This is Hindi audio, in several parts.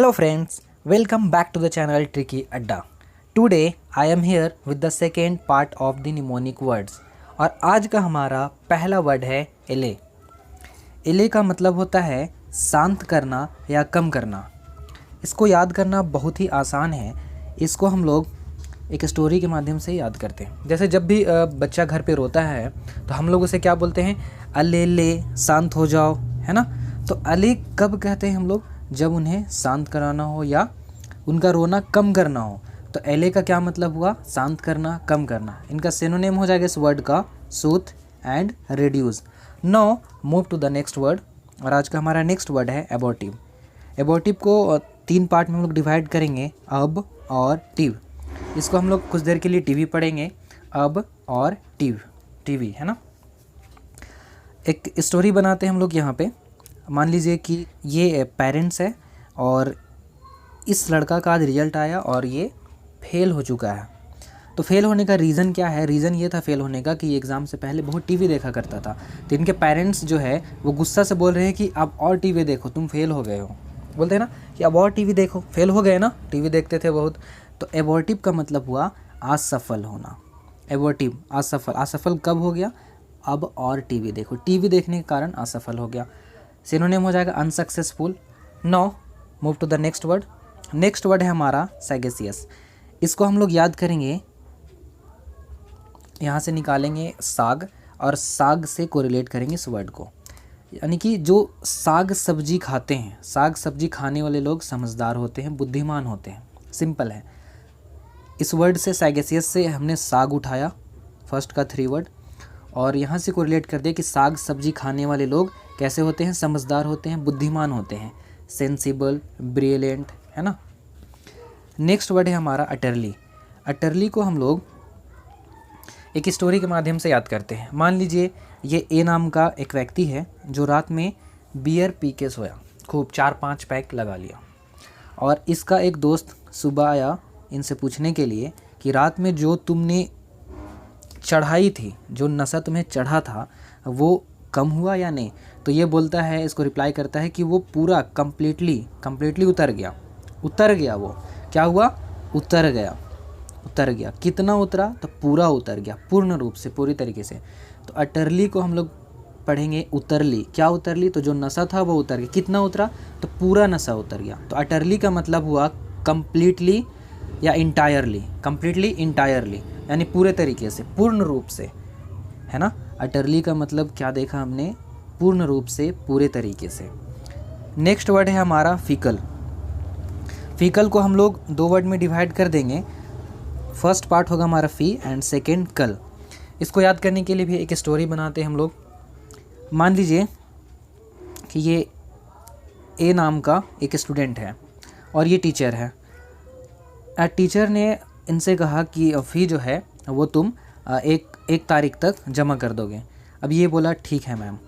Hello friends, welcome back to the channel Tricky Adda. Today I am here with the second part of the mnemonic words और आज का हमारा पहला वर्ड है एले। एले का मतलब होता है शांत करना या कम करना। इसको याद करना बहुत ही आसान है। इसको हम लोग एक स्टोरी के माध्यम से याद करते हैं। जैसे जब भी बच्चा घर पे रोता है तो हम लोग उसे क्या बोलते हैं, अले ले शांत हो जाओ, है ना। तो अले कब कहते हैं हम लोग, जब उन्हें शांत कराना हो या उनका रोना कम करना हो। तो एले का क्या मतलब हुआ, शांत करना, कम करना। इनका सिनोनिम हो जाएगा इस वर्ड का soothe and reduce. Now move to the next word. और आज का हमारा नेक्स्ट वर्ड है एबॉर्टिव। एबॉर्टिव को 3 पार्ट में हम लोग डिवाइड करेंगे, अब और टिव। इसको हम लोग कुछ देर के लिए टीवी पढ़ेंगे, अब और टिव, टीवी, है ना। एक स्टोरी बनाते हैं हम लोग यहाँ पे। मान लीजिए कि ये पेरेंट्स है और इस लड़का का आज रिजल्ट आया और ये फेल हो चुका है। तो फेल होने का रीज़न क्या है, रीज़न ये था फेल होने का कि एग्ज़ाम से पहले बहुत टीवी देखा करता था। तो इनके पेरेंट्स जो है वो गुस्सा से बोल रहे हैं कि अब और टीवी देखो, तुम फेल हो गए हो। बोलते हैं ना कि अब और टीवी देखो, फेल हो गए ना, टीवी देखते थे बहुत। तो एबॉर्टिव का मतलब हुआ असफल होना। एबॉर्टिव असफल, असफल कब हो गया, अब और टीवी देखो, टीवी देखने के कारण असफल हो गया। सिनोनिम हो जाएगा unsuccessful. Now move to the next word. Next word है हमारा सैगेसियस। इसको हम लोग याद करेंगे, यहाँ से निकालेंगे साग और साग से कोरिलेट करेंगे इस वर्ड को। यानी कि जो साग सब्जी खाते हैं, साग सब्जी खाने वाले लोग समझदार होते हैं, बुद्धिमान होते हैं। सिंपल है। इस वर्ड से सैगेसियस से हमने साग उठाया, फर्स्ट का 3 वर्ड, और यहाँ से कोरिलेट कर दिया कि साग सब्जी खाने वाले लोग कैसे होते हैं, समझदार होते हैं, बुद्धिमान होते हैं, सेंसिबल, ब्रिलियंट, है ना। नेक्स्ट वर्ड है हमारा अटरली। अटरली को हम लोग एक स्टोरी के माध्यम से याद करते हैं। मान लीजिए ये ए नाम का एक व्यक्ति है जो रात में बियर पी के सोया, खूब 4-5 पैक लगा लिया। और इसका एक दोस्त सुबह आया इनसे पूछने के लिए कि रात में जो तुमने चढ़ाई थी, जो नशा तुम्हें चढ़ा था, वो कम हुआ या नहीं। तो ये बोलता है, इसको रिप्लाई करता है कि वो पूरा कम्प्लीटली उतर गया। वो क्या हुआ, उतर गया। कितना उतरा, तो पूरा उतर गया, पूर्ण रूप से, पूरी तरीके से। तो अटरली को हम लोग पढ़ेंगे उतरली। क्या उतरली, तो जो नशा था वो उतर गया। कितना उतरा, तो पूरा नशा उतर गया। तो अटरली का मतलब हुआ कम्प्लीटली या इंटायरली, यानी पूरे तरीके से, पूर्ण रूप से, है ना। अटरली का मतलब क्या देखा हमने, पूर्ण रूप से, पूरे तरीके से। नेक्स्ट वर्ड है हमारा फीकल। फीकल को हम लोग 2 वर्ड में डिवाइड कर देंगे। फर्स्ट पार्ट होगा हमारा फी एंड सेकेंड कल। इसको याद करने के लिए भी एक स्टोरी बनाते हैं हम लोग। मान लीजिए कि ये ए नाम का एक स्टूडेंट है और ये टीचर है। टीचर ने इनसे कहा कि फ़ी जो है वो तुम एक तारीख तक जमा कर दोगे। अब ये बोला ठीक है मैम।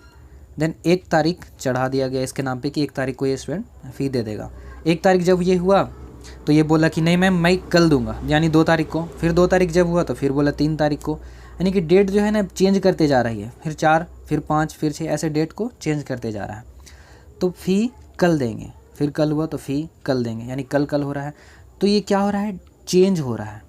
देन 1 तारीख चढ़ा दिया गया इसके नाम पे कि 1 तारीख को ये स्टूडेंट फ़ी दे देगा। 1 तारीख जब ये हुआ तो ये बोला कि नहीं मैम मैं कल दूंगा, यानी 2 तारीख को। फिर 2 तारीख जब हुआ तो फिर बोला 3 तारीख को। यानी कि डेट जो है ना चेंज करते जा रही है, फिर 4, फिर 5, फिर 6, ऐसे डेट को चेंज करते जा रहा है। तो फ़ी कल देंगे, फिर कल हुआ तो फ़ी कल देंगे, यानी कल हो रहा है। तो ये क्या हो रहा है, चेंज हो रहा है,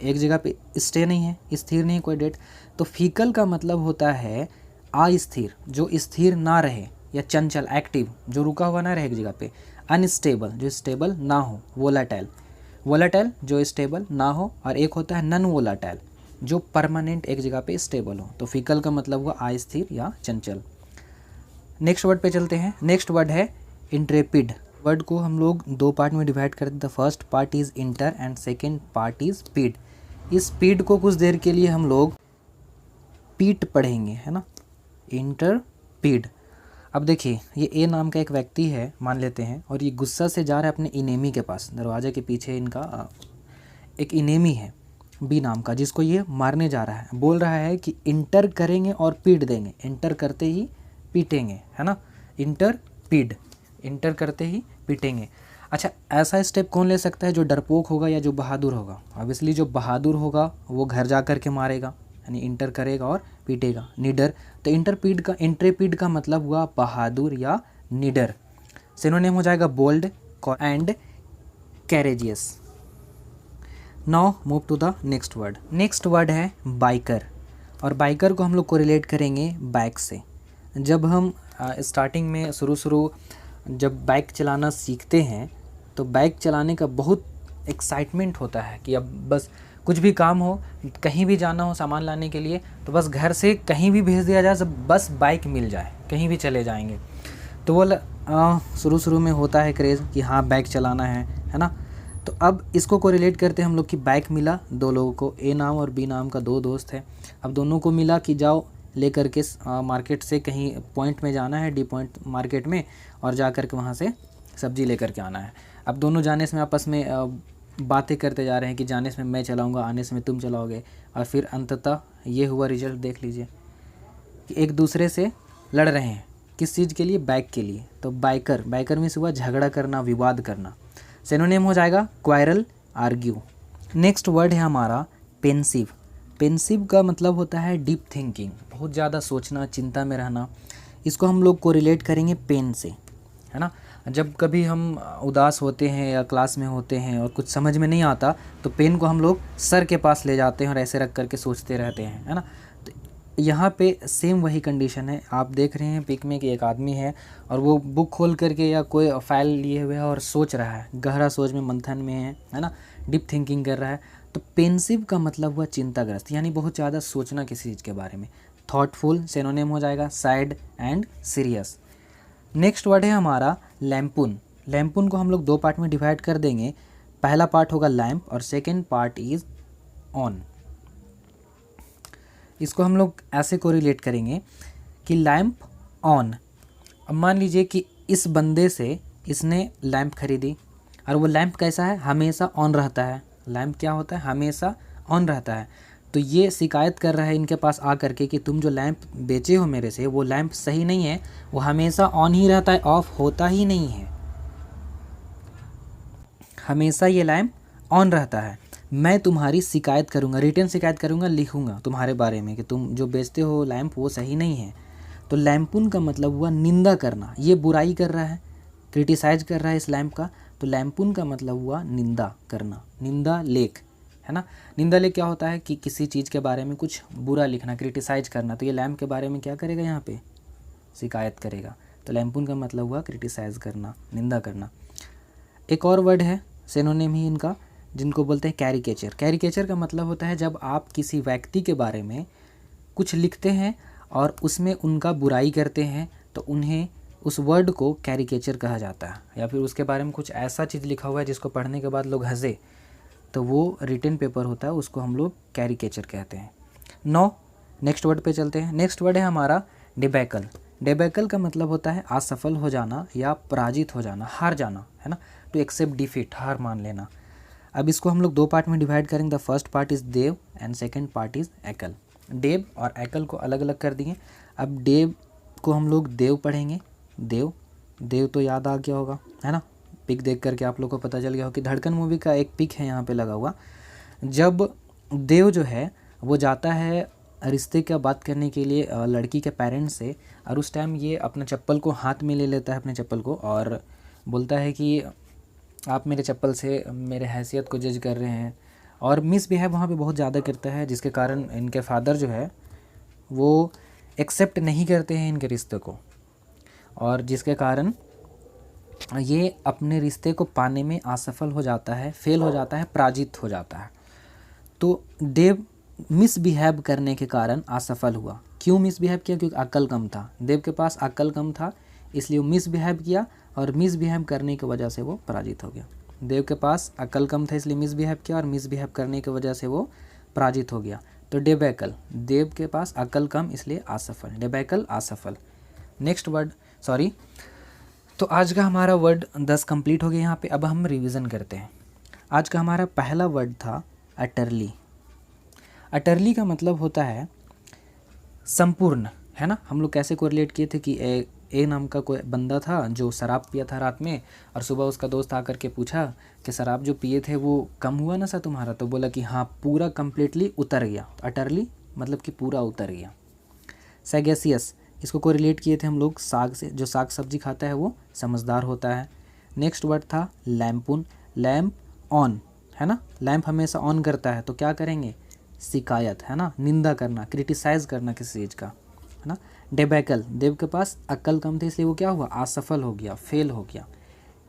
एक जगह पे स्टे नहीं है, स्थिर नहीं है कोई डेट। तो फीकल का मतलब होता है अस्थिर, जो स्थिर ना रहे, या चंचल, एक्टिव, जो रुका हुआ ना रहे एक जगह पे। अनस्टेबल, जो स्टेबल ना हो। वोलाटाइल, जो स्टेबल ना हो। और एक होता है नॉन वोलाटाइल, जो परमानेंट एक जगह पे स्टेबल हो। तो फीकल का मतलब हुआ अस्थिर या चंचल। नेक्स्ट वर्ड पे चलते हैं। नेक्स्ट वर्ड है इंट्रेपिड। वर्ड को हम लोग 2 पार्ट में डिवाइड करते हैं। The first part is inter and second part is पीड। इस पीड को कुछ देर के लिए हम लोग पीट पढ़ेंगे, है ना, इंटर पीड। अब देखिए ये ए नाम का एक व्यक्ति है, मान लेते हैं, और ये गुस्सा से जा रहा है अपने इनेमी के पास। दरवाजे के पीछे इनका एक इनेमी है बी नाम का, जिसको ये मारने जा रहा है। बोल रहा है कि इंटर करेंगे और पीट देंगे, इंटर करते ही पीटेंगे, है ना। इंटर करते ही पीटेंगे। अच्छा, ऐसा स्टेप कौन ले सकता है, जो डरपोक होगा या जो बहादुर होगा। ऑब्वियसली जो बहादुर होगा वो घर जा कर के मारेगा, यानी इंटर करेगा और पीटेगा। निडर, तो इंट्रेपिड का मतलब हुआ बहादुर या निडर। सिनोनिम हो जाएगा bold and courageous. Now move to the next word. Next word है बाइकर, और बाइकर को हम लोग कोरिलेट करेंगे बाइक से। जब हम स्टार्टिंग में शुरू जब बाइक चलाना सीखते हैं तो बाइक चलाने का बहुत एक्साइटमेंट होता है कि अब बस कुछ भी काम हो, कहीं भी जाना हो सामान लाने के लिए, तो बस घर से कहीं भी भेज दिया जाए, सब बस बाइक मिल जाए, कहीं भी चले जाएंगे। तो वो शुरू में होता है क्रेज़ कि हाँ बाइक चलाना है ना। तो अब इसको कोरिलेट करते हैं हम लोग कि बाइक मिला दो लोगों को, ए नाम और बी नाम का दो दोस्त है। अब दोनों को मिला कि जाओ लेकर के मार्केट से कहीं पॉइंट में जाना है, डी पॉइंट मार्केट में, और जा कर के वहाँ से सब्ज़ी लेकर के आना है। अब दोनों जाने से आपस में बातें करते जा रहे हैं कि जाने से मैं चलाऊंगा, आने से तुम चलाओगे, और फिर अंततः ये हुआ रिजल्ट देख लीजिए कि एक दूसरे से लड़ रहे हैं। किस चीज़ के लिए? बाइक के लिए। तो बाइकर मीन्स हुआ झगड़ा करना, विवाद करना। सिनोनिम हो जाएगा क्वारल, आर्ग्यू। नेक्स्ट वर्ड है हमारा पेंसिव। पेंसिव का मतलब होता है डीप थिंकिंग, बहुत ज़्यादा सोचना, चिंता में रहना। इसको हम लोग कोरिलेट करेंगे पेन से, है ना। जब कभी हम उदास होते हैं या क्लास में होते हैं और कुछ समझ में नहीं आता तो पेन को हम लोग सर के पास ले जाते हैं और ऐसे रख करके सोचते रहते हैं, है ना। तो यहाँ पे सेम वही कंडीशन है। आप देख रहे हैं पिक में कि एक आदमी है और वो बुक खोल करके या कोई फाइल लिए हुए है और सोच रहा है, गहरा सोच में, मंथन में है ना, डीप थिंकिंग कर रहा है। तो पेंसिव का मतलब हुआ चिंताग्रस्त, यानी बहुत ज़्यादा सोचना किसी चीज़ के बारे में। थॉटफुल सिनोनिम हो जाएगा sad and serious. Next word है हमारा लैम्पून। लैम्पून को हम लोग दो पार्ट में डिवाइड कर देंगे। पहला पार्ट होगा लैम्प और सेकेंड पार्ट इज ऑन। इसको हम लोग ऐसे कोरिलेट करेंगे कि लैम्प ऑन। अब मान लीजिए कि इस बंदे से इसने लैम्प खरीदी और वो लैम्प कैसा है? हमेशा ऑन रहता है। लैम्प क्या होता है? हमेशा ऑन रहता है। तो ये शिकायत कर रहा है इनके पास आ करके कि तुम जो लैंप बेचे हो मेरे से, वो लैंप सही नहीं है, वो हमेशा ऑन ही रहता है, ऑफ होता ही नहीं है। हमेशा ये लैंप ऑन रहता है। मैं तुम्हारी शिकायत करूँगा, रिटर्न शिकायत करूँगा, लिखूँगा तुम्हारे बारे में कि तुम जो बेचते हो लैंप वो सही नहीं है। तो लैम्पून का मतलब हुआ निंदा करना। ये बुराई कर रहा है, क्रिटिसाइज कर रहा है इस लैंप का। तो लैम्पून का मतलब हुआ निंदा करना, निंदा लेख, है ना। निंदा लेख क्या होता है कि किसी चीज़ के बारे में कुछ बुरा लिखना, क्रिटिसाइज करना। तो ये लैम्प के बारे में क्या करेगा? यहाँ पे शिकायत करेगा। तो लैम्पून का मतलब हुआ क्रिटिसाइज करना, निंदा करना। एक और वर्ड है सिनोनिम ही इनका, जिनको बोलते हैं कैरिकेचर। कैरिकेचर का मतलब होता है जब आप किसी व्यक्ति के बारे में कुछ लिखते हैं और उसमें उनका बुराई करते हैं तो उन्हें, उस वर्ड को कैरिकेचर कहा जाता है। या फिर उसके बारे में कुछ ऐसा चीज़ लिखा हुआ है जिसको पढ़ने के बाद लोग हंसे, तो वो रिटन पेपर होता है, उसको हम लोग कैरिकेचर कहते हैं। नेक्स्ट वर्ड पे चलते हैं। नेक्स्ट वर्ड है हमारा डिबैकल। डिबैकल का मतलब होता है असफल हो जाना या पराजित हो जाना, हार जाना, है ना। टू एक्सेप्ट डिफीट, हार मान लेना। अब इसको हम लोग दो पार्ट में डिवाइड करेंगे। द फर्स्ट पार्ट इज़ देव एंड सेकेंड पार्ट इज़ एकल। देव और एकल को अलग अलग कर दिए। अब देव को हम लोग देव पढ़ेंगे। देव तो याद आ गया होगा, है ना। पिक देख करके आप लोग को पता चल गया हो कि धड़कन मूवी का एक पिक है यहाँ पे लगा हुआ। जब देव जो है वो जाता है रिश्ते का बात करने के लिए लड़की के पेरेंट्स से, और उस टाइम ये अपना चप्पल को हाथ में ले लेता है, अपने चप्पल को, और बोलता है कि आप मेरे चप्पल से मेरे हैसियत को जज कर रहे हैं, और मिसबिहेव वहाँ पे बहुत ज़्यादा करता है, जिसके कारण इनके फादर जो है वो एक्सेप्ट नहीं करते हैं इनके रिश्ते को, और जिसके कारण ये अपने रिश्ते को पाने में असफल हो जाता है, फेल हो जाता है, पराजित हो जाता है। तो देव मिसबिहेव करने के कारण असफल हुआ। क्यों मिसबिहेव किया? क्योंकि अक्ल कम था। देव के पास अक्ल कम था, इसलिए वो मिसबिहेव किया, और मिसबिहेव करने की वजह से वो पराजित हो गया। देव के पास अक्ल कम था इसलिए मिसबिहेव किया, और मिसबिहेव करने की वजह से वो पराजित हो गया। तो डिबैकल, देव के पास अक्ल कम इसलिए असफल, डिबैकल असफल। Next word, sorry. तो आज का हमारा वर्ड 10 कंप्लीट हो गया यहाँ पे। अब हम रिवीजन करते हैं। आज का हमारा पहला वर्ड था अटरली। अटरली का मतलब होता है संपूर्ण, है ना। हम लोग कैसे कोरिलेट किए थे कि ए नाम का कोई बंदा था जो शराब पिया था रात में, और सुबह उसका दोस्त आकर के पूछा कि शराब जो पिए थे वो कम हुआ ना सा तुम्हारा? तो बोला कि हाँ, पूरा कंप्लीटली उतर गया। अटरली मतलब कि पूरा उतर गया। सैगेसियस, इसको कोरिलेट किए थे हम लोग साग से। जो साग सब्जी खाता है वो समझदार होता है। नेक्स्ट वर्ड था लैम्पून। लैम्प ऑन, है ना, लैम्प हमेशा ऑन करता है तो क्या करेंगे, शिकायत, है ना, निंदा करना, क्रिटिसाइज करना किसी चीज़ का, है ना। डेबैकल, देव के पास अक्ल कम थी इसलिए वो क्या हुआ, असफल हो गया, फेल हो गया।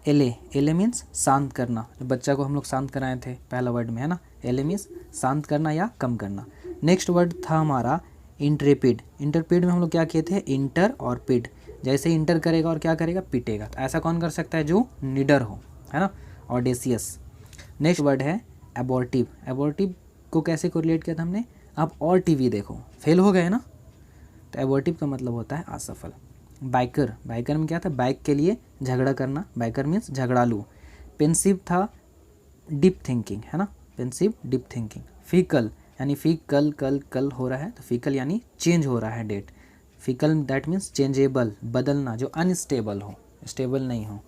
एले, एले मीन्स शांत करना, बच्चा को हम लोग शांत कराए थे पहला वर्ड में, है ना, एले मीन्स शांत करना या कम करना। नेक्स्ट वर्ड था हमारा इंटरपिड, इंटरपिड में हम लोग क्या किए थे, इंटर और पिड, जैसे इंटर करेगा और क्या करेगा, पिटेगा, तो ऐसा कौन कर सकता है, जो निडर हो, है ना, ऑडेसियस। नेक्स्ट वर्ड है एबॉर्टिव, एबॉर्टिव को कैसे कोरिलेट किया था हमने, आप और टीवी देखो, फेल हो गए ना, तो एबॉर्टिव का मतलब होता है असफल। बाइकर, बाइकर में क्या था, बाइक के लिए झगड़ा करना, बाइकर मीन्स झगड़ालू। पेंसिव था डीप थिंकिंग, है ना, पेंसिव डीप थिंकिंग। फीकल यानी फीकल, कल हो रहा है तो फीकल यानी चेंज हो रहा है डेट, फीकल दैट मीन्स चेंजेबल, बदलना, जो अनस्टेबल हो, स्टेबल नहीं हो।